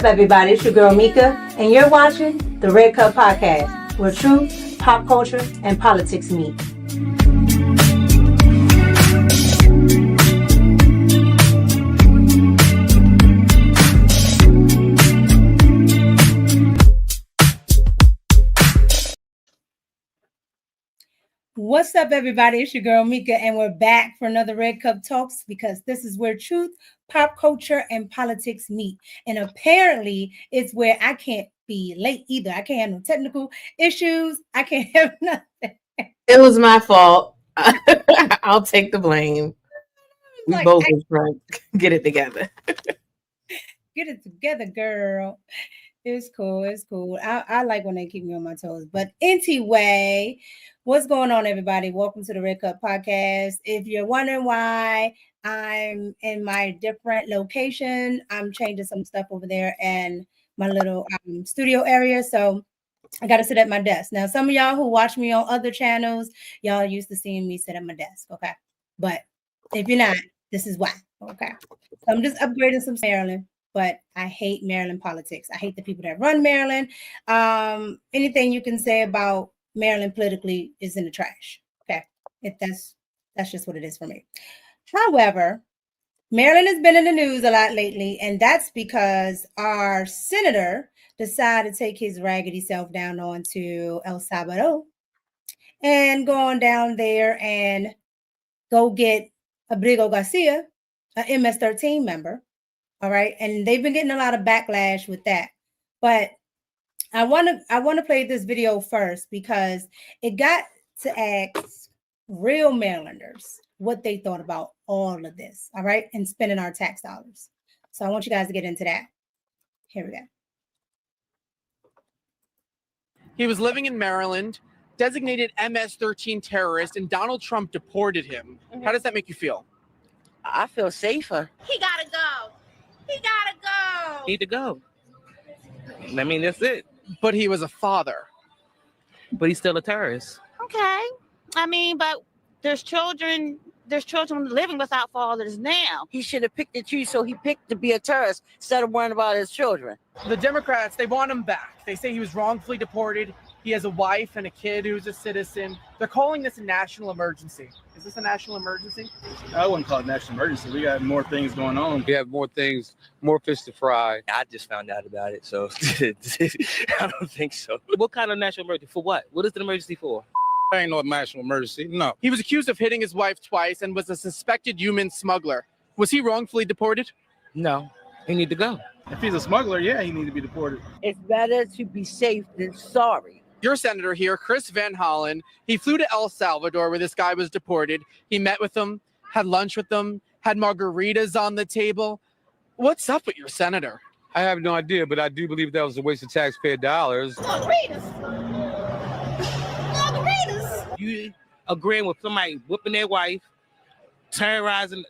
everybody? It's your girl Mika, and you're watching the Red Cup Podcast, where truth, pop culture, and politics meet. What's up, everybody? It's your girl Mika, and we're back for another Red Cup Talks because this is where truth, pop culture, and politics meet. And apparently, it's where I can't be late either. I can't have no technical issues. I can't have nothing. It was my fault. I'll take the blame. We both was trying to get it together. Get it together, girl. It's cool. It's cool. I like when they keep me on my toes. But anyway, what's going on, everybody? Welcome to the Red Cup Podcast. If you're wondering why I'm in my different location, I'm changing some stuff over there in my little studio area. So I got to sit at my desk. Now, some of y'all who watch me on other channels, y'all used to seeing me sit at my desk. Okay. But if you're not, this is why. Okay. So I'm just upgrading some Maryland. But I hate Maryland politics. I hate the people that run Maryland. Anything you can say about Maryland politically is in the trash. Okay, that's just what it is for me. However, Maryland has been in the news a lot lately, and that's because our senator decided to take his raggedy self down onto El Salvador and go on down there and go get Abrigo Garcia, an MS-13 member. All right. And they've been getting a lot of backlash with that. But I want to play this video first because it got to ask real Marylanders what they thought about all of this. All right. And spending our tax dollars. So I want you guys to get into that. Here we go. He was living in Maryland, designated MS-13 terrorist, and Donald Trump deported him. Mm-hmm. How does that make you feel? I feel safer. He gotta go. He gotta go. Need to go. I mean, that's it. But he was a father. But he's still a terrorist. Okay. I mean, but there's children living without fathers now. He should have picked the tree, so he picked to be a terrorist instead of worrying about his children. The Democrats, they want him back. They say he was wrongfully deported. He has a wife and a kid who's a citizen. They're calling this a national emergency. Is this a national emergency? I wouldn't call it a national emergency. We got more things going on. We have more things, more fish to fry. I just found out about it, so I don't think so. What kind of national emergency? For what? What is the emergency for? Ain't no national emergency, no. He was accused of hitting his wife twice and was a suspected human smuggler. Was he wrongfully deported? No, he need to go. If he's a smuggler, yeah, he needs to be deported. It's better to be safe than sorry. Your senator here, Chris Van Hollen, he flew to El Salvador where this guy was deported. He met with them, had lunch with them, had margaritas on the table. What's up with your senator? I have no idea, but I do believe that was a waste of taxpayer dollars. Margaritas. You agreeing with somebody whipping their wife, terrorizing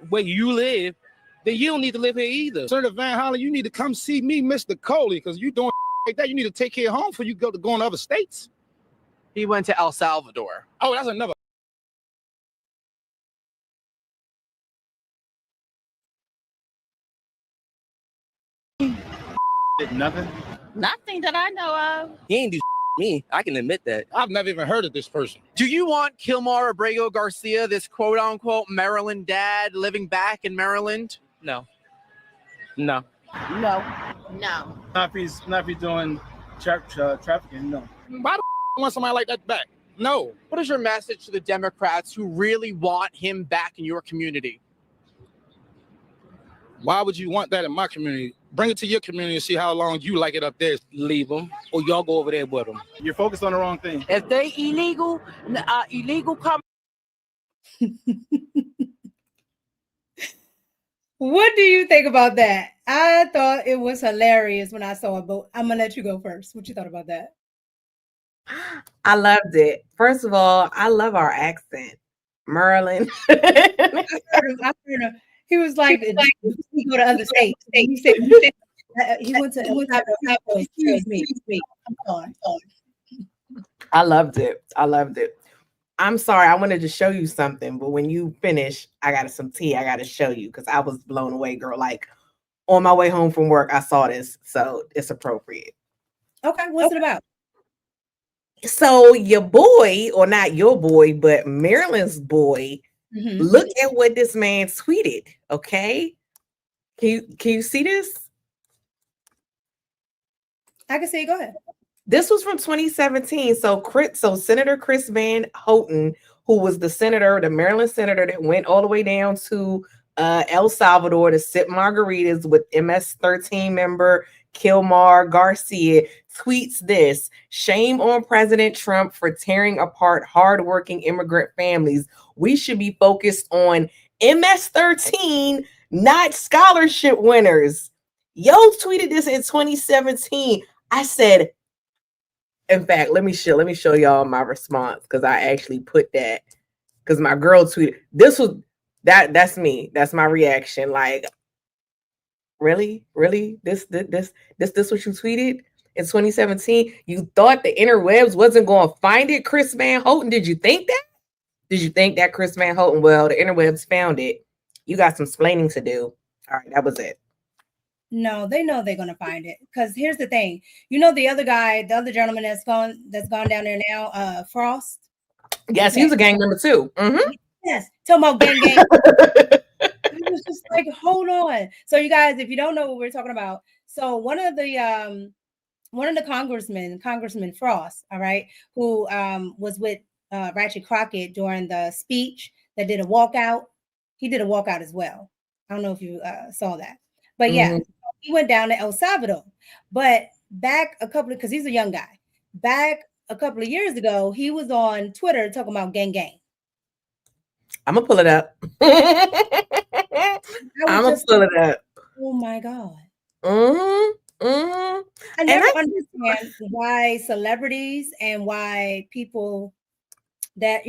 where you live, then you don't need to live here either. Senator Van Hollen, you need to come see me, Mr. Coley, because you doing like that. You need to take care of home before you go in other states. He went to El Salvador. Oh, that's another. Did nothing. Nothing that I know of. He ain't do me. I can admit that. I've never even heard of this person. Do you want Kilmar Abrego Garcia, this quote-unquote Maryland dad, living back in Maryland? No. No. No. No. Not if he's doing trafficking, no. Why the want somebody like that back? No. What is your message to the Democrats who really want him back in your community? Why would you want that in my community? Bring it to your community and see how long you like it up there. Leave them, or y'all go over there with them. You're focused on the wrong thing. If they illegal come. What do you think about that? I thought it was hilarious when I saw it, but I'm going to let you go first. What you thought about that? I loved it. First of all, I love our accent. Maryland. I heard him. He was like, he go to other states. He said, he went to excuse me. I'm sorry. I loved it. I'm sorry. I wanted to show you something, but when you finish, I got some tea I got to show you because I was blown away, girl. Like on my way home from work, I saw this, so it's appropriate. Okay, what's it about? So your boy, or not your boy, but Maryland's boy, look at what this man tweeted. Okay, can you see this? I can see it. Go ahead. This was from 2017. So Senator Chris Van Houten, who was the Maryland senator that went all the way down to El Salvador to sip margaritas with MS-13 member Kilmar Garcia, tweets this: "Shame on President Trump for tearing apart hardworking immigrant families. We should be focused on MS-13, not scholarship winners." Yo tweeted this in 2017. I said, in fact, let me show y'all my response, because I actually put that, because my girl tweeted this. That's me. That's my reaction. Like, really? This what you tweeted in 2017? You thought the interwebs wasn't going to find it, Chris Van Houten? Did you think that? Did you think that, Chris Van Houten? Well, the interwebs found it. You got some explaining to do. All right, that was it. No, they know they're gonna find it. Because here's the thing. You know the other guy, the other gentleman that's gone down there now, Frost? Yes, he was a gang member too. Yes, talking about gang. It was just like, hold on. So you guys, if you don't know what we're talking about, so one of the Congressman Frost, all right, who was with Ratchet Crockett during the speech that did a walkout. He did a walkout as well. I don't know if you saw that, but yeah, he went down to El Salvador. But back because he's a young guy, back a couple of years ago, he was on Twitter talking about gang. I'm gonna pull it up. I'm gonna pull it up. Oh my God. I never understand why celebrities and why people that,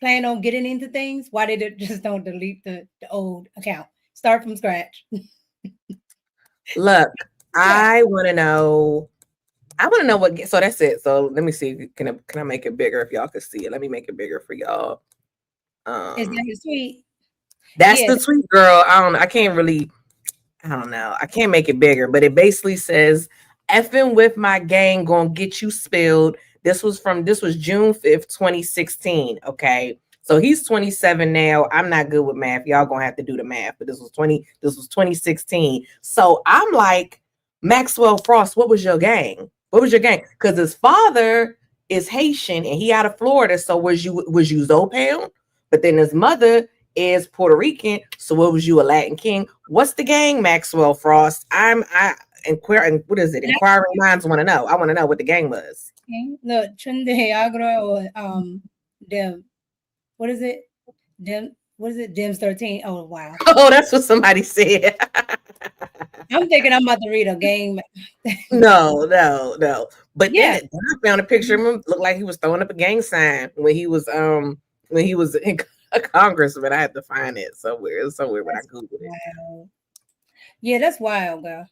plan on getting into things, why they just don't delete the old account. Start from scratch. Look, I want to know what. So that's it. So let me see. Can I make it bigger if y'all can see it? Let me make it bigger for y'all. Is that his tweet? That's the tweet, girl. I don't know. I can't make it bigger, but it basically says, "Effing with my gang gonna get you spilled." This was June 5th, 2016. Okay. So he's 27 now. I'm not good with math. Y'all gonna have to do the math, but this was 2016. So I'm like, Maxwell Frost, what was your gang? Because his father is Haitian and he out of Florida. So was you Zopel? But then his mother is Puerto Rican. So what was you, a Latin king? What's the gang, Maxwell Frost? Inquiring minds want to know. I want to know what the gang was. Look, Trinidad Agro or Dem. What is it? Dems 13. Oh wow. Oh, that's what somebody said. I'm thinking I'm about to read a gang. No. But then I found a picture of him. Looked like he was throwing up a gang sign when he was in a congressman. I had to find it somewhere. It's somewhere when I googled it. Yeah, that's wild, girl.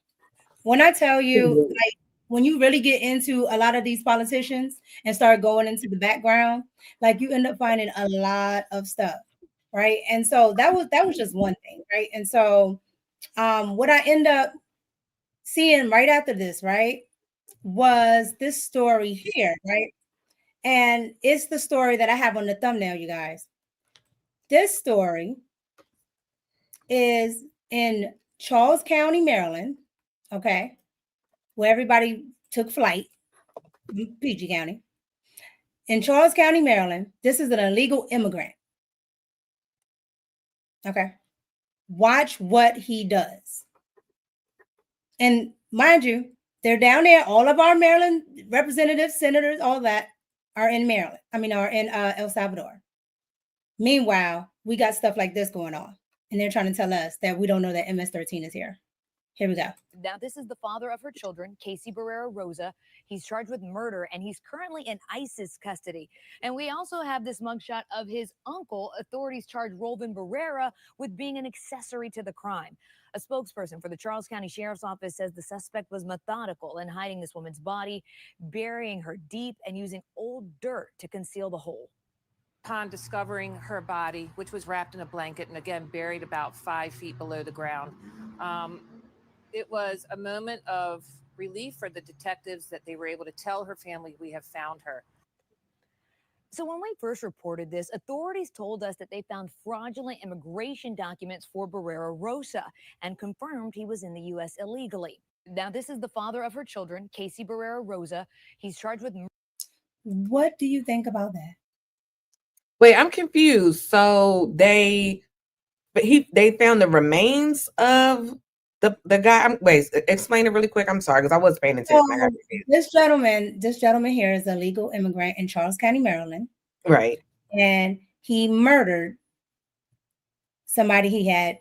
When I tell you, like, when you really get into a lot of these politicians and start going into the background, like, you end up finding a lot of stuff, right? And so that was just one thing, right? And so what I end up seeing right after this, right, was this story here, right? And it's the story that I have on the thumbnail, you guys. This story is in Charles County, Maryland, okay, where everybody took flight, PG County. In Charles County, Maryland, this is an illegal immigrant. Okay. Watch what he does. And mind you, they're down there. All of our Maryland representatives, senators, all that are in Maryland. Are in El Salvador. Meanwhile, we got stuff like this going on. And they're trying to tell us that we don't know that MS-13 is here. Here we go. Now, this is the father of her children, Casey Barrera Rosa. He's charged with murder, and he's currently in ISIS custody. And we also have this mugshot of his uncle. Authorities charge Rolvin Barrera with being an accessory to the crime. A spokesperson for the Charles County Sheriff's Office says the suspect was methodical in hiding this woman's body, burying her deep, and using old dirt to conceal the hole. Upon discovering her body, which was wrapped in a blanket and again buried about 5 feet below the ground, It was a moment of relief for the detectives that they were able to tell her family, we have found her. So when we first reported this, authorities told us that they found fraudulent immigration documents for Barrera Rosa and confirmed he was in the U.S. illegally. Now, this is the father of her children, Casey Barrera Rosa. He's charged with... What do you think about that? Wait, I'm confused. So they found the remains of the guy. Wait, explain it really quick. I'm sorry, because I was paying attention. So this gentleman here is a legal immigrant in Charles County, Maryland. Right. And he murdered somebody he had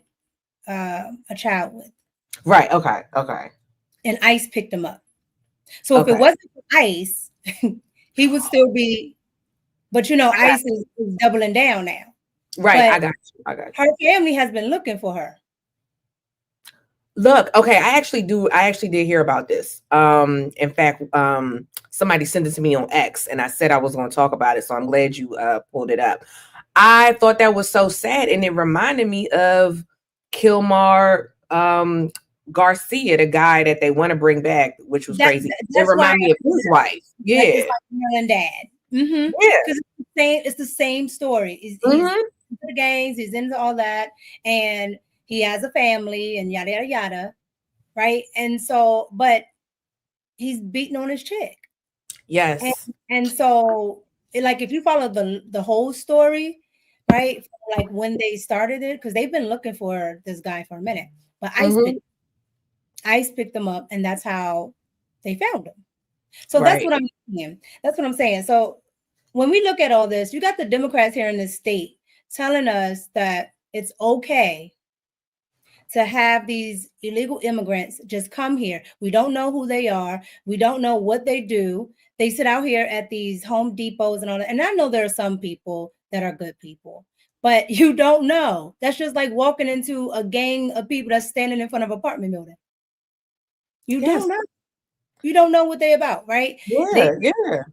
a child with. Right. Okay. Okay. And ICE picked him up. So if it wasn't for ICE, he would still be. But ICE is doubling down now. Right. But I got you. Her family has been looking for her. Look, okay, I actually did hear about this. In fact, somebody sent it to me on X, and I said I was going to talk about it, so I'm glad you pulled it up. I thought that was so sad, and it reminded me of Kilmar Garcia, the guy that they want to bring back, which was crazy. It reminded me of his wife. Yeah, it's like Maryland dad. Mm-hmm. Yeah, because it's the same story. He's into the gangs, he's into all that, and he has a family and yada, yada, yada. Right. And so, but he's beating on his chick. Yes. And so, like, if you follow the whole story, right, like when they started it, because they've been looking for this guy for a minute, but ICE picked them up, and that's how they found him. So that's what I'm saying. That's what I'm saying. So when we look at all this, you got the Democrats here in this state telling us that it's okay to have these illegal immigrants just come here. We don't know who they are. We don't know what they do. They sit out here at these Home Depots and all that. And I know there are some people that are good people, but you don't know. That's just like walking into a gang of people that's standing in front of an apartment building. You don't know. You don't know what they're about, right? Yeah.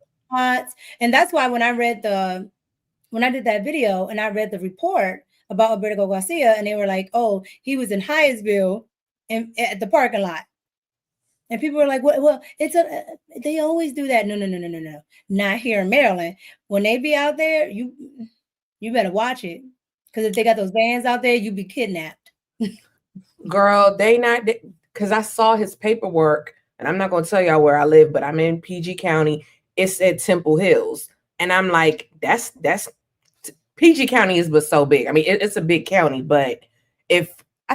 And that's why when I did that video and I read the report about Alberto Garcia, and they were like, "Oh, he was in Hyattsville at the parking lot," and people were like, "Well, they always do that." No, not here in Maryland. When they be out there, you better watch it, because if they got those vans out there, you be kidnapped. Girl, because I saw his paperwork, and I'm not going to tell y'all where I live, but I'm in PG County. It said Temple Hills, and I'm like, that's PG County is but so big. I mean, it's a big county, but I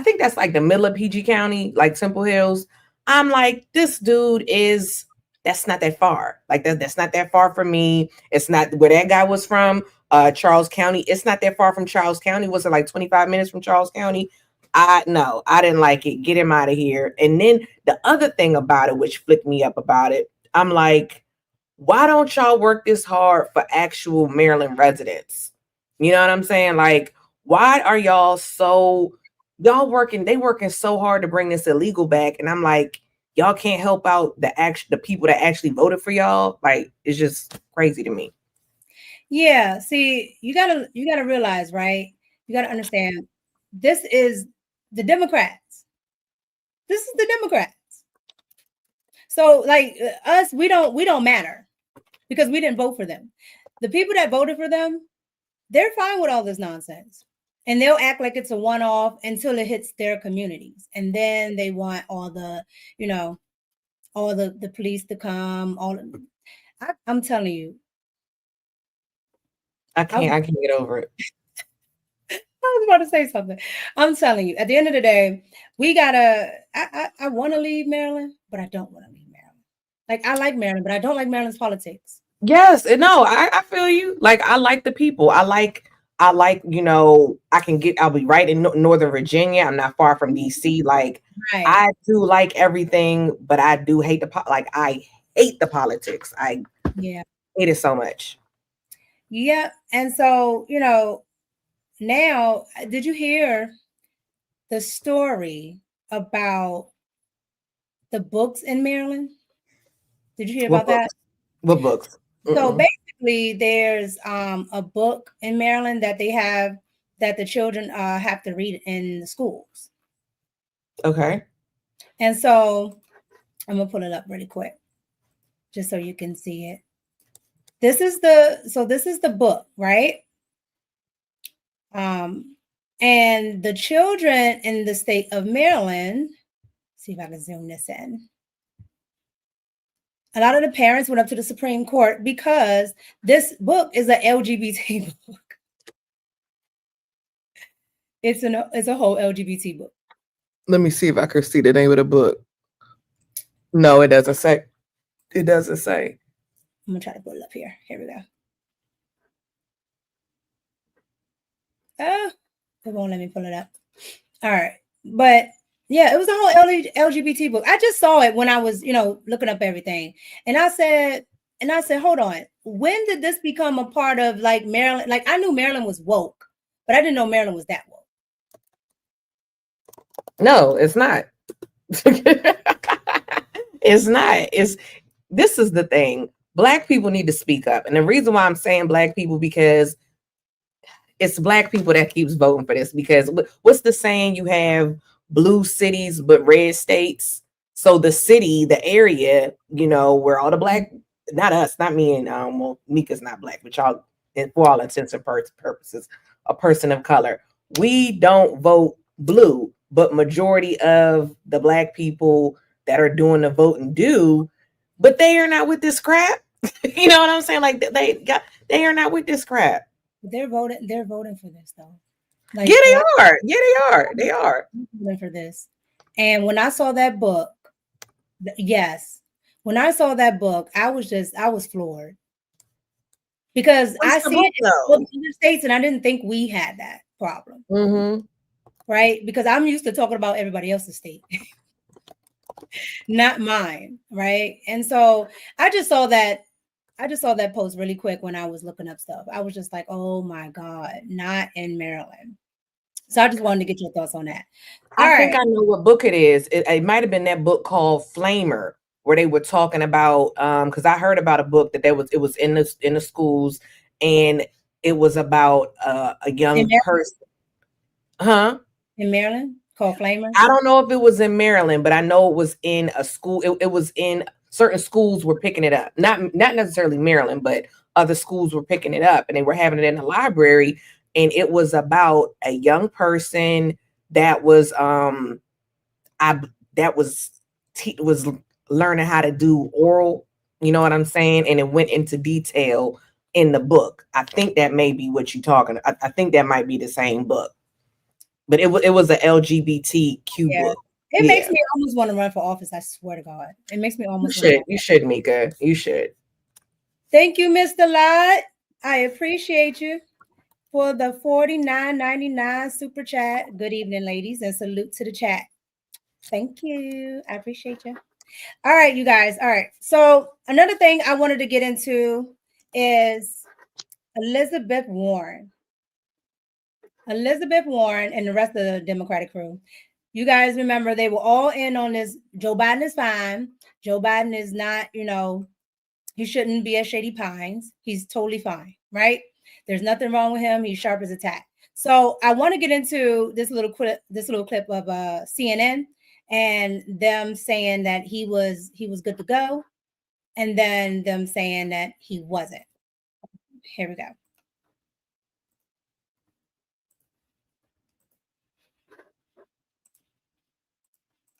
think that's like the middle of PG County, like Temple Hills. I'm like, this dude that's not that far. Like that's not that far from me. It's not where that guy was from, Charles County. It's not that far from Charles County. Was it like 25 minutes from Charles County? I didn't like it. Get him out of here. And then the other thing about it, which flicked me up about it, I'm like, why don't y'all work this hard for actual Maryland residents? You know what I'm saying? Like, why are y'all working so hard to bring this illegal back? And I'm like, y'all can't help out the people that actually voted for y'all. Like, it's just crazy to me. Yeah, see, you gotta realize, right? You gotta understand, this is the Democrats. This is the Democrats. So, like, us, we don't matter, because we didn't vote for them. The people that voted for them, they're fine with all this nonsense, and they'll act like it's a one-off until it hits their communities, and then they want all the, all the police to come. I'm telling you, I can't get over it. I was about to say something. I'm telling you, at the end of the day, we gotta. I want to leave Maryland, but I don't want to leave Maryland. Like, I like Maryland, but I don't like Maryland's politics. Yes, no, I feel you. Like, I like the people. I like, I'll be right in Northern Virginia. I'm not far from DC. Like, I do like everything, but I do hate I hate the politics. I hate it so much. Yeah. And so, now, did you hear the story about the books in Maryland? Did you hear about that? What books? So basically, there's a book in Maryland that they have that the children have to read in the schools. Okay. And so I'm gonna pull it up really quick, just so you can see it. This is the book, right? And the children in the state of Maryland, see if I can zoom this in. A lot of the parents went up to the Supreme Court because this book is an LGBT book. It's a whole LGBT book. Let me see if I can see the name of the book. No, it doesn't say. It doesn't say. I'm gonna try to pull it up here. Here we go. Oh, it won't let me pull it up. All right, but yeah, it was a whole LGBT book. I just saw it when I was, looking up everything, and I said, hold on, when did this become a part of like Maryland? Like I knew Maryland was woke, but I didn't know Maryland was that woke. No, it's not. It's not. This is the thing. Black people need to speak up. And the reason why I'm saying Black people, because it's Black people that keeps voting for this. Because what's the saying? You have blue cities, but red states. So the city, the area, where all the Black, not us, not me, and well, Mika's not Black, but y'all, for all intents and purposes, a person of color. We don't vote blue, but majority of the Black people that are doing the voting do, but they are not with this crap. You know what I'm saying? Like they are not with this crap. They're voting for this though. Like, yeah, they are. Yeah, they are. They are voting for this. And when I saw that book, yes, when I saw that book, I was floored because I see it in other states, and I didn't think we had that problem. Mm-hmm. Right? Because I'm used to talking about everybody else's state, not mine. Right? And so I just saw that post really quick when I was looking up stuff. I was just like, oh my God, not in Maryland. So I just wanted to get your thoughts on that. I think I know what book it is. It might have been that book called Flamer, where they were talking about because I heard about a book that it was in the schools, and it was about a young person. Huh? In Maryland, called Flamer? I don't know if it was in Maryland, but I know it was in a school. It was in certain schools were picking it up. Not necessarily Maryland, but other schools were picking it up, and they were having it in the library. And it was about a young person that was was learning how to do oral. You know what I'm saying? And it went into detail in the book. I think that may be what you're talking. I think that might be the same book. But it was an LGBTQ book. It makes me almost want to run for office. I swear to God, it makes me almost. You should, Mika. You should. Thank you, Mr. Lott. I appreciate you for the $49.99 super chat. Good evening, ladies, and salute to the chat. Thank you. I appreciate you. All right, you guys. All right. So another thing I wanted to get into is Elizabeth Warren. Elizabeth Warren and the rest of the Democratic crew. You guys remember they were all in on this. Joe Biden is fine. Joe Biden is not, he shouldn't be at Shady Pines. He's totally fine, right? There's nothing wrong with him. He's sharp as a tack. So I want to get into this little clip of CNN and them saying that he was good to go, and then them saying that he wasn't. Here we go.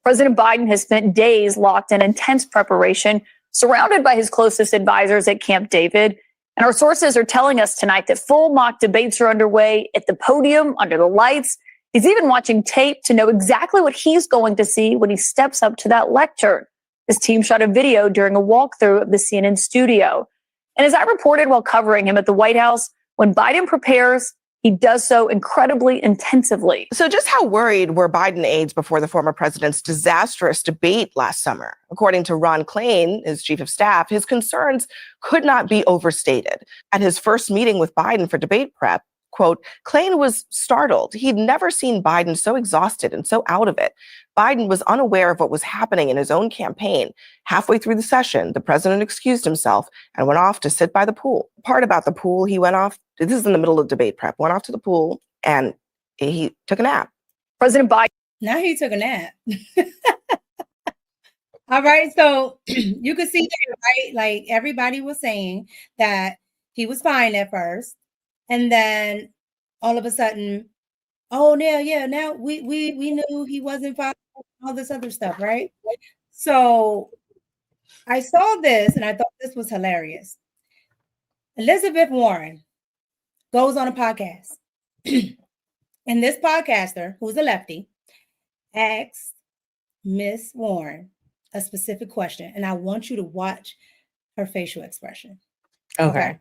President Biden has spent days locked in intense preparation, surrounded by his closest advisors at Camp David. And our sources are telling us tonight that full mock debates are underway at the podium, under the lights. He's even watching tape to know exactly what he's going to see when he steps up to that lectern. His team shot a video during a walkthrough of the CNN studio. And as I reported while covering him at the White House, when Biden prepares, he does so incredibly intensively. So just how worried were Biden aides before the former president's disastrous debate last summer? According to Ron Klain, his chief of staff, his concerns could not be overstated. At his first meeting with Biden for debate prep, quote, Klain was startled. He'd never seen Biden so exhausted and so out of it. Biden was unaware of what was happening in his own campaign. Halfway through the session, the president excused himself and went off to sit by the pool. Part about the pool, he went off, this is in the middle of debate prep, went off to the pool and he took a nap. President Biden. Now he took a nap. All right, so you can see there, right? Like everybody was saying that he was fine at first, and then all of a sudden, oh yeah, now we knew he wasn't fine, all this other stuff, right? So I saw this and I thought this was hilarious. Elizabeth Warren goes on a podcast, and this podcaster, who's a lefty, asks Miss Warren a specific question, and I want you to watch her facial expression. Okay.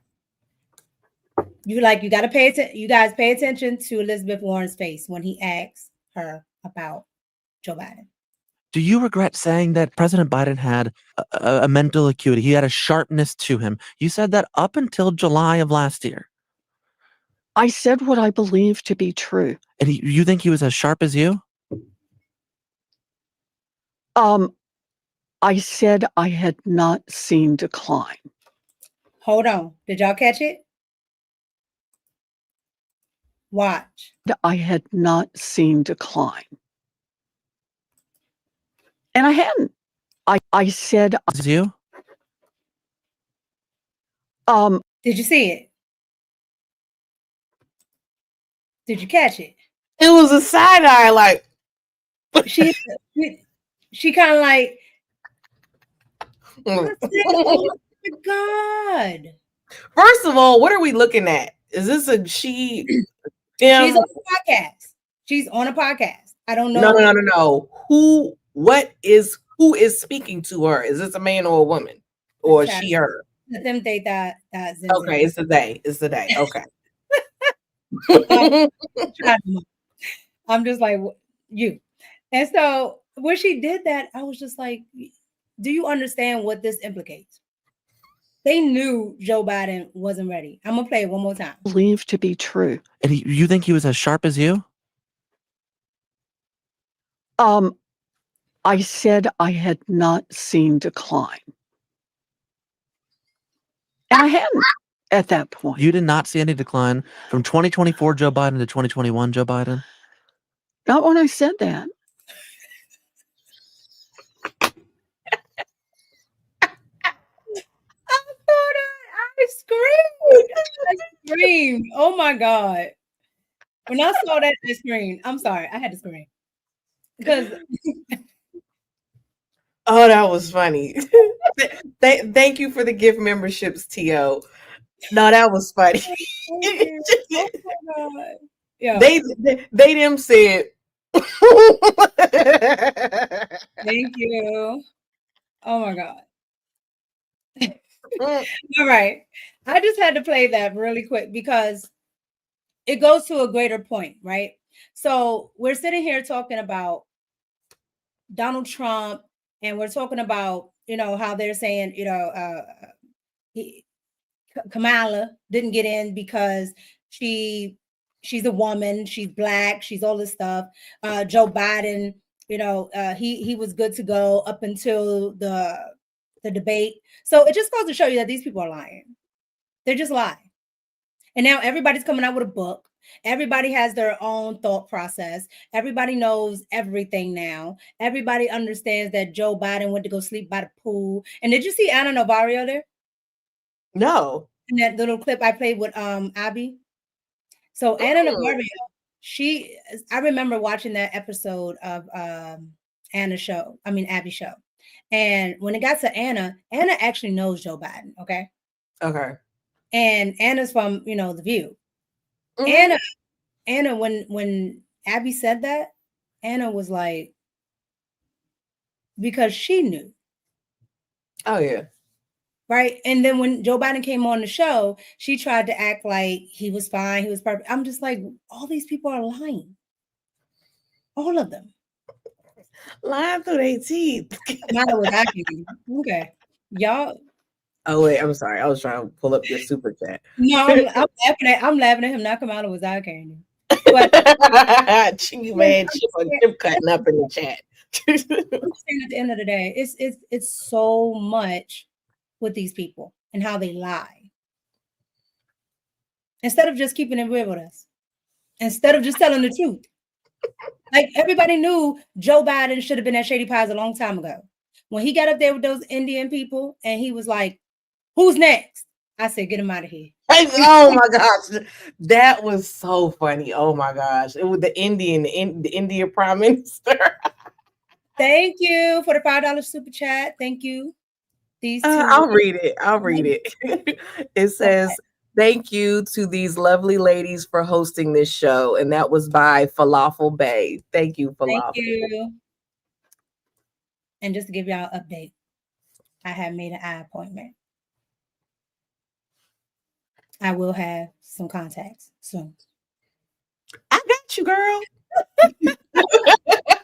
You gotta pay attention. You guys pay attention to Elizabeth Warren's face when he asks her about Joe Biden. Do you regret saying that President Biden had a mental acuity? He had a sharpness to him. You said that up until July of last year. I said what I believe to be true. And you think he was as sharp as you? I said I had not seen decline. Hold on. Did y'all catch it? Watch. I had not seen decline. And I hadn't. I said As you? Did you see it? Did you catch it? It was a side eye, like she kind of like, oh my God. First of all, what are we looking at? Is this a she? She's on a podcast. She's on a podcast. I don't know. No. Who is speaking to her? Is this a man or a woman? Or she, her? Let them think that. Okay, it's the day. It's the day. Okay. I'm just like you. And so when she did that, I was just like, do you understand what this implicates? They knew Joe Biden wasn't ready. I'm gonna play it one more time. Believe to be true. And you think he was as sharp as you? I said I had not seen decline. And I hadn't at that point. You did not see any decline from 2024 Joe Biden to 2021 Joe Biden? Not when I said that. I screamed. Oh my God. When I saw that, I screamed. I'm sorry. I had to scream. Because oh, that was funny. Thank you for the gift memberships, T.O. No, that was funny. Oh my God. Yeah. They them said thank you. Oh my God. All right. I just had to play that really quick because it goes to a greater point, right? So we're sitting here talking about Donald Trump, and we're talking about, how they're saying, Kamala didn't get in because she's a woman, she's Black, she's all this stuff. Joe Biden, he was good to go up until the debate. So it just goes to show you that these people are lying. They're just lying. And now everybody's coming out with a book. Everybody has their own thought process. Everybody knows everything now. Everybody understands that Joe Biden went to go sleep by the pool. And did you see Anna Navarro there? No. In that little clip I played with Abby. So Anna Navarro, I remember watching that episode of Abby's show. And when it got to Anna actually knows Joe Biden, okay? Okay. And Anna's from, The View. Mm-hmm. Anna, when Abby said that, Anna was like, because she knew. Oh, yeah. Right. And then when Joe Biden came on the show, she tried to act like he was fine. He was perfect. I'm just like, all these people are lying. All of them. Lying through their teeth. Okay. Y'all. Oh, wait. I'm sorry. I was trying to pull up your super chat. No, I'm laughing at him. Not Kamala was eye candy. But she chip cutting up in the chat. At the end of the day, it's so much with these people and how they lie. Instead of just keeping it real with us. Instead of just telling the truth. Like everybody knew Joe Biden should have been at Shady Pies a long time ago. when he got up there with those Indian people and he was like, "Who's next?" I said, "Get him out of here." Oh my gosh, that was so funny. Oh my gosh, it was the India Prime Minister. Thank you for the $5 super chat. Thank you. These two. I'll read it. I'll read it. It says, "Thank you to these lovely ladies for hosting this show," and that was by Falafel Bay. Thank you, Falafel. Thank you. And just to give y'all an update, I have made an eye appointment. I will have some contacts soon. I got you, girl.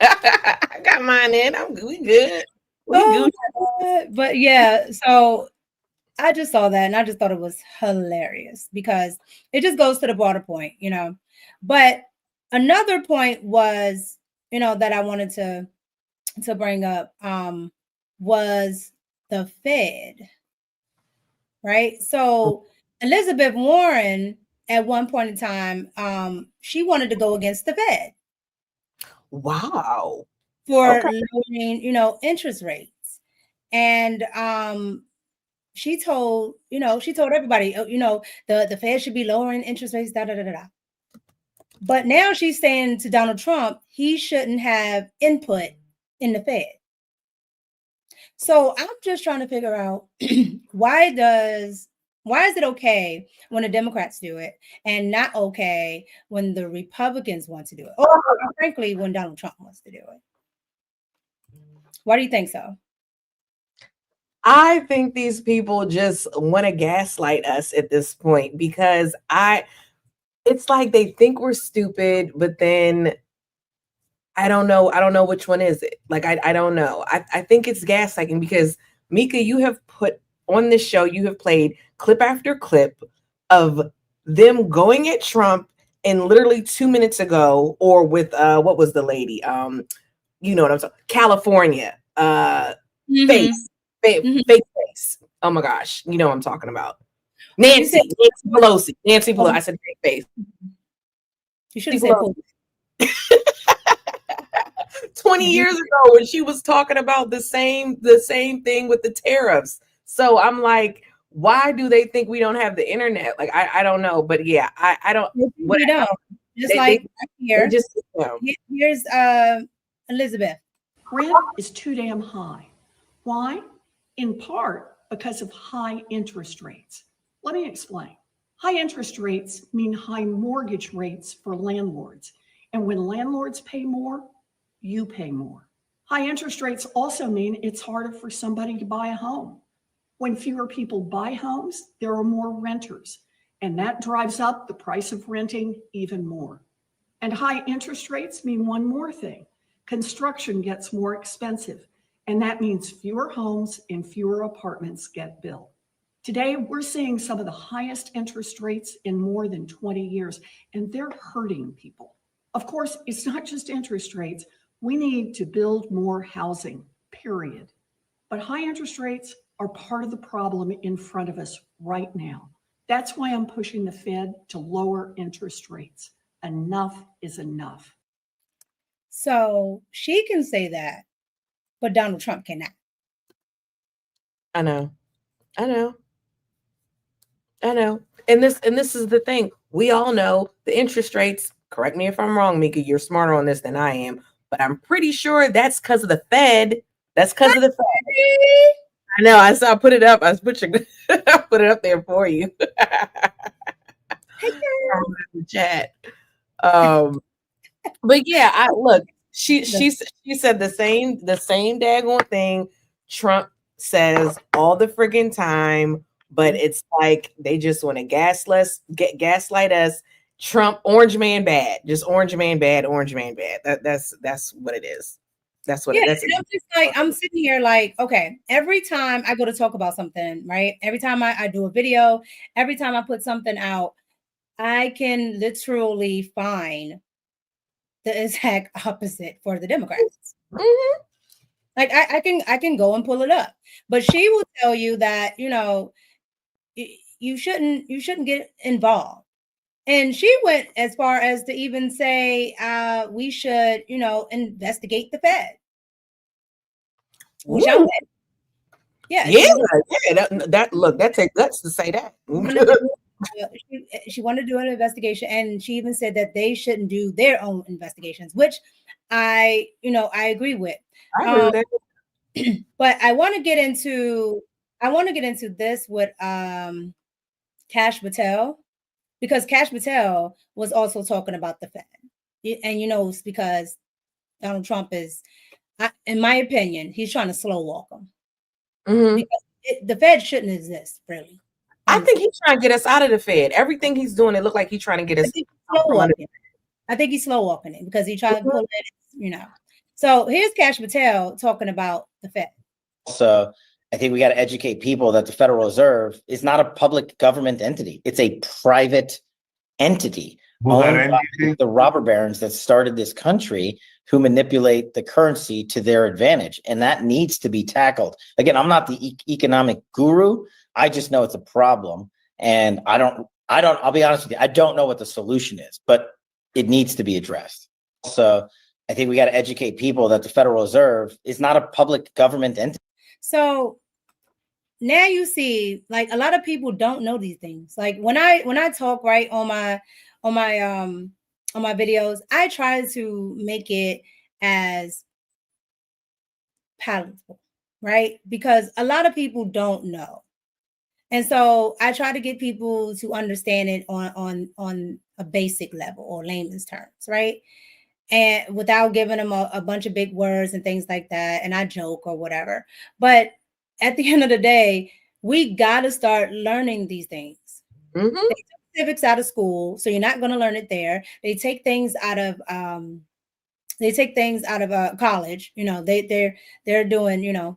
I got mine in. We good. We good. But yeah, so I just saw that and I just thought it was hilarious because it just goes to the broader point, you know. But another point was, you know, that I wanted to bring up was the Fed, right? So Elizabeth Warren, at one point in time, she wanted to go against the Fed. Wow. For lowering, you know, interest rates. And she told everybody, you know, the Fed should be lowering interest rates, da da da da. But now she's saying to Donald Trump, he shouldn't have input in the Fed. So I'm just trying to figure out why is it okay when the Democrats do it and not okay when the Republicans want to do it? Or frankly, when Donald Trump wants to do it. Why do you think so? I think these people just want to gaslight us at this point because it's like they think we're stupid, but then I don't know which one is it. Like, I don't know. I think it's gaslighting because Mika, you have put on this show, you have played clip after clip of them going at Trump and literally 2 minutes ago, or with what was the lady? You know what I'm talking, California. Face. Face. Oh my gosh. You know what I'm talking about. Nancy Pelosi. I said fake face. You should have said Pelosi. 20 years ago when she was talking about the same thing with the tariffs. So I'm like, why do they think we don't have the internet? Like, I don't know, but yeah, I don't. We don't. Just like here. Here's Elizabeth. Rent is too damn high. Why? In part because of high interest rates. Let me explain. High interest rates mean high mortgage rates for landlords. And when landlords pay more, you pay more. High interest rates also mean it's harder for somebody to buy a home. When fewer people buy homes, there are more renters, and that drives up the price of renting even more. And high interest rates mean one more thing. Construction gets more expensive, and that means fewer homes and fewer apartments get built. Today, we're seeing some of the highest interest rates in more than 20 years, and they're hurting people. Of course, it's not just interest rates. We need to build more housing, period. But high interest rates are part of the problem in front of us right now. That's why I'm pushing the Fed to lower interest rates. Enough is enough. So she can say that, but Donald Trump cannot. I know. And this is the thing. We all know the interest rates. Correct me if I'm wrong, Mika. You're smarter on this than I am, but I'm pretty sure that's because of the Fed. That's because of the Fed. I know. I saw. I put it up. I put it up there for you. The chat. But yeah, look. She said the same daggone thing Trump says all the friggin' time, but it's like they just want to gaslight us. Trump, orange man bad, just orange man bad. That's what it is. That's what it is. I'm just like, I'm sitting here like, okay, every time I go to talk about something, right? Every time I do a video, every time I put something out, I can literally find the exact opposite for the Democrats. Mm-hmm. Like I can go and pull it up, but she will tell you that, you know, you shouldn't get involved. And she went as far as to even say we should, you know, investigate the Fed. which I'm Ooh. with. Yeah, Yeah, that look, that takes guts to say that. she wanted to do an investigation, and she even said that they shouldn't do their own investigations, which I agree with. I agree with that. But I want to get into this with Cash Patel, because Cash Patel was also talking about the Fed, and it's because Donald Trump is, in my opinion, he's trying to slow walk them. Because the Fed shouldn't exist, really. I think he's trying to get us out of the Fed. Everything he's doing, it looked like he's trying to get us out from under. I think he's slow walking it because he's trying to pull it, So here's Cash Patel talking about the Fed. So I think we got to educate people that the Federal Reserve is not a public government entity. It's a private entity owned by the robber barons that started this country, who manipulate the currency to their advantage. And that needs to be tackled. Again, I'm not the economic guru. I just know it's a problem. And I'll be honest with you, I don't know what the solution is, but it needs to be addressed. So I think we got to educate people that the Federal Reserve is not a public government entity. So now you see, like, a lot of people don't know these things. Like when I talk right on my videos, I try to make it as palatable, right? Because a lot of people don't know. And so I try to get people to understand it on a basic level or layman's terms, right? And without giving them a bunch of big words and things like that. And I joke or whatever. But at the end of the day, we got to start learning these things. They took civics out of school, so you're not going to learn it there. They take things out of college. They're doing,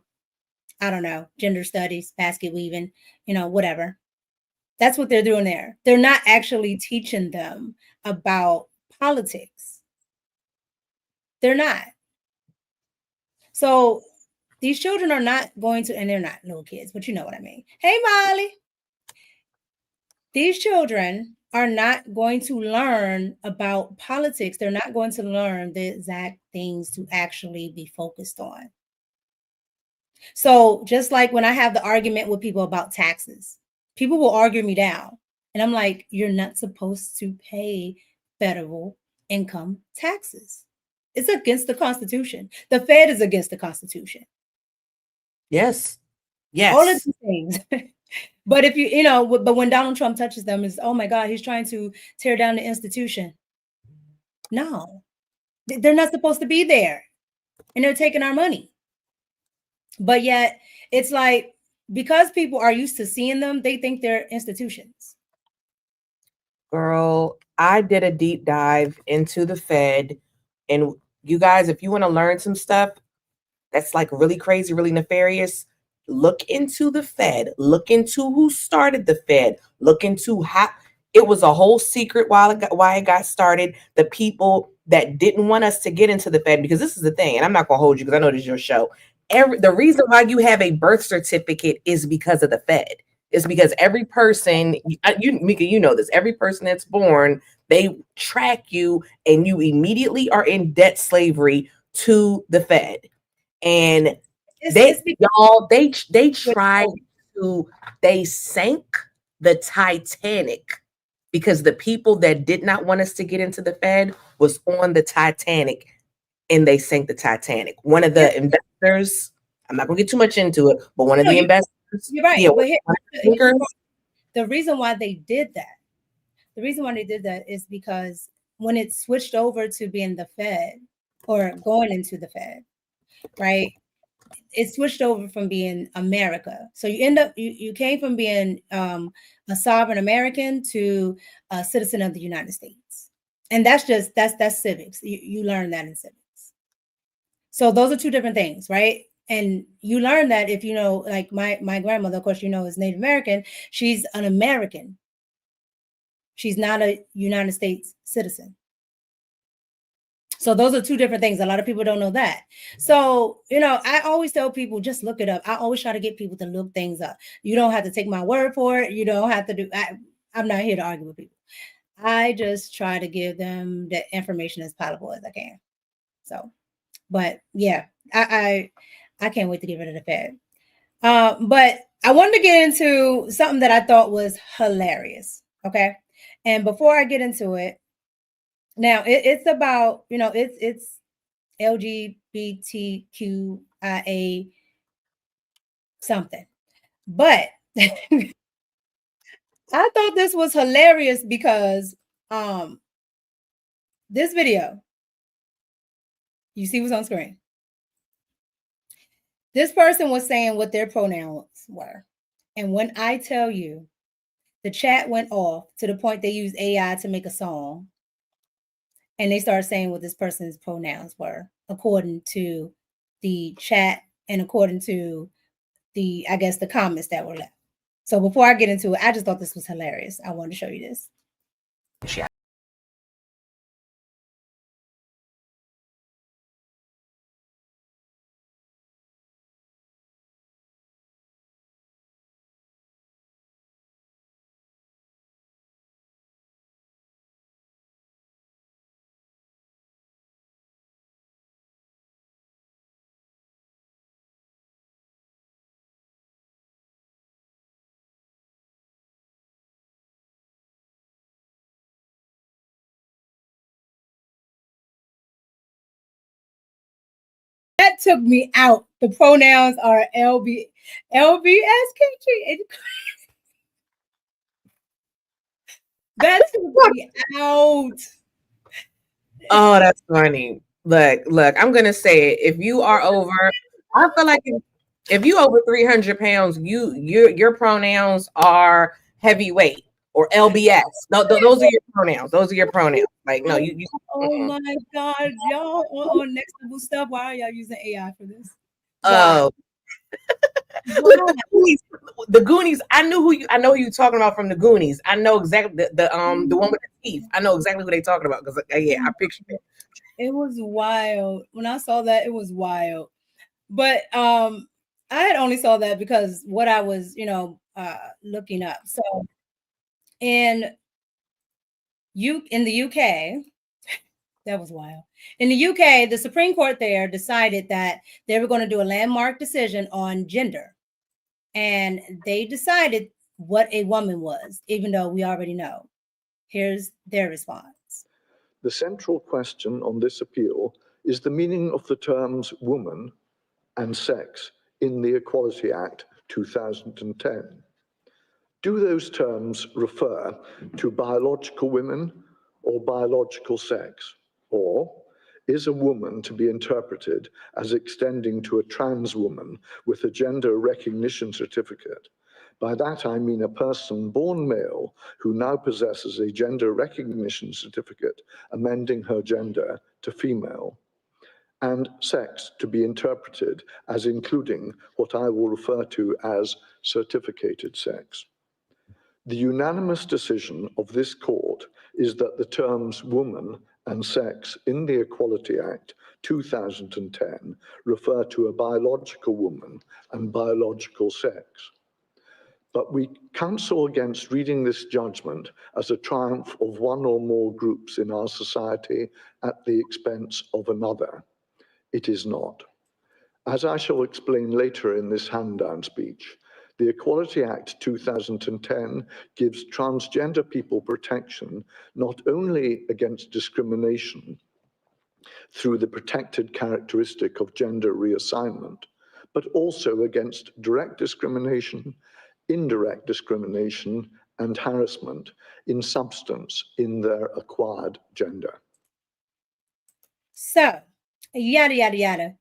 I don't know, gender studies, basket weaving, whatever. That's what they're doing there. They're not actually teaching them about politics. They're not. So these children are not going to, and they're not little kids, but you know what I mean. Hey, Molly. These children are not going to learn about politics. They're not going to learn the exact things to actually be focused on. So just like when I have the argument with people about taxes, people will argue me down. And I'm like, you're not supposed to pay federal income taxes. It's against the Constitution. The Fed is against the Constitution. Yes. All of these things. But if but when Donald Trump touches them, it's, oh my God, he's trying to tear down the institution. No, they're not supposed to be there. And they're taking our money. But yet it's like, because people are used to seeing them, they think they're institutions. Girl, I did a deep dive into the Fed. And you guys, if you want to learn some stuff that's like really crazy, really nefarious, look into the Fed. Look into who started the Fed. Look into how it was a whole secret why it got started. The people that didn't want us to get into the Fed, because this is the thing, and I'm not going to hold you because I know this is your show. The reason why you have a birth certificate is because of the Fed. It's because every person, Mika, you know this, every person that's born, they track you and you immediately are in debt slavery to the Fed. And they sank the Titanic because the people that did not want us to get into the Fed was on the Titanic, and they sank the Titanic. One of the investors, I'm not gonna get too much into it, but one of the investors, you're right. yeah, the reason why they did that is because when it switched over to being the Fed or going into the Fed, right? It switched over from being America. So you came from being a sovereign American to a citizen of the United States. And that's civics. You learn that in civics. So those are two different things, right? And you learn that if like my grandmother, of course, is Native American. She's an American. She's not a United States citizen. So those are two different things. A lot of people don't know that. So, I always tell people, just look it up. I always try to get people to look things up. You don't have to take my word for it. You don't have to do, I'm not here to argue with people. I just try to give them the information as palatable as I can. So, but yeah, I I can't wait to get rid of the Fed. But I wanted to get into something that I thought was hilarious. Okay. And before I get into it, now it's about, it's LGBTQIA something. But I thought this was hilarious because this video, you see what's on screen. This person was saying what their pronouns were. And when I tell you, the chat went off to the point they used AI to make a song. And they started saying what this person's pronouns were, according to the chat and according to the comments that were left. So before I get into it, I just thought this was hilarious. I wanted to show you this. That took me out. The pronouns are LBSKG. That took me out. Oh, that's funny. Look, I'm gonna say it. If you are over, I feel like if you over 300 pounds, your pronouns are heavyweight or LBS. No, those are your pronouns. Those are your pronouns. Like, no, you Oh my God, y'all on next level stuff. Why are y'all using AI for this? Oh. Look, the Goonies. I know who you're talking about from the Goonies. I know exactly the one with the teeth. I know exactly who they talking about because I pictured it. It was wild. When I saw that, it was wild. But I had only saw that because what I was, looking up. So in the UK, that was wild. In the UK, the Supreme Court there decided that they were going to do a landmark decision on gender. And they decided what a woman was, even though we already know. Here's their response. The central question on this appeal is the meaning of the terms woman and sex in the Equality Act 2010. Do those terms refer to biological women or biological sex? Or is a woman to be interpreted as extending to a trans woman with a gender recognition certificate? By that, I mean a person born male who now possesses a gender recognition certificate, amending her gender to female, and sex to be interpreted as including what I will refer to as certificated sex. The unanimous decision of this court is that the terms woman and sex in the Equality Act 2010 refer to a biological woman and biological sex. But we counsel against reading this judgment as a triumph of one or more groups in our society at the expense of another. It is not. As I shall explain later in this hand-down speech, the Equality Act 2010 gives transgender people protection not only against discrimination through the protected characteristic of gender reassignment, but also against direct discrimination, indirect discrimination, and harassment in substance in their acquired gender. So, yada, yada, yada.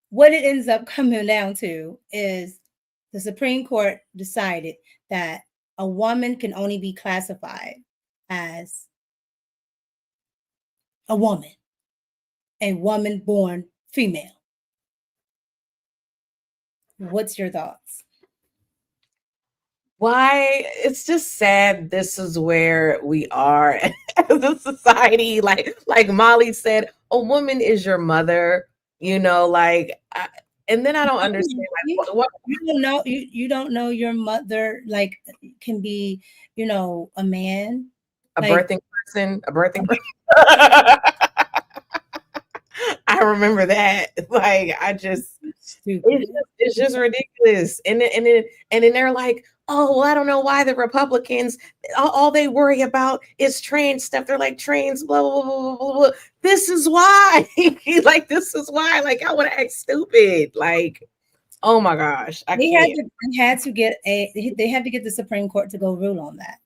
What it ends up coming down to is the Supreme Court decided that a woman can only be classified as a woman born female. What's your thoughts? Why? It's just sad this is where we are as a society. Like Molly said, a woman is your mother, and then I don't understand. What? You don't know your mother can be, a man. A birthing person. I remember that. It's just ridiculous. And then they're like, oh, well, I don't know why the Republicans, all they worry about is trans stuff. They're like, trans, blah, blah, blah, blah, blah, blah. This is why. Like, this is why. Like, I want to act stupid. Like, oh my gosh. They had to get the Supreme Court to go rule on that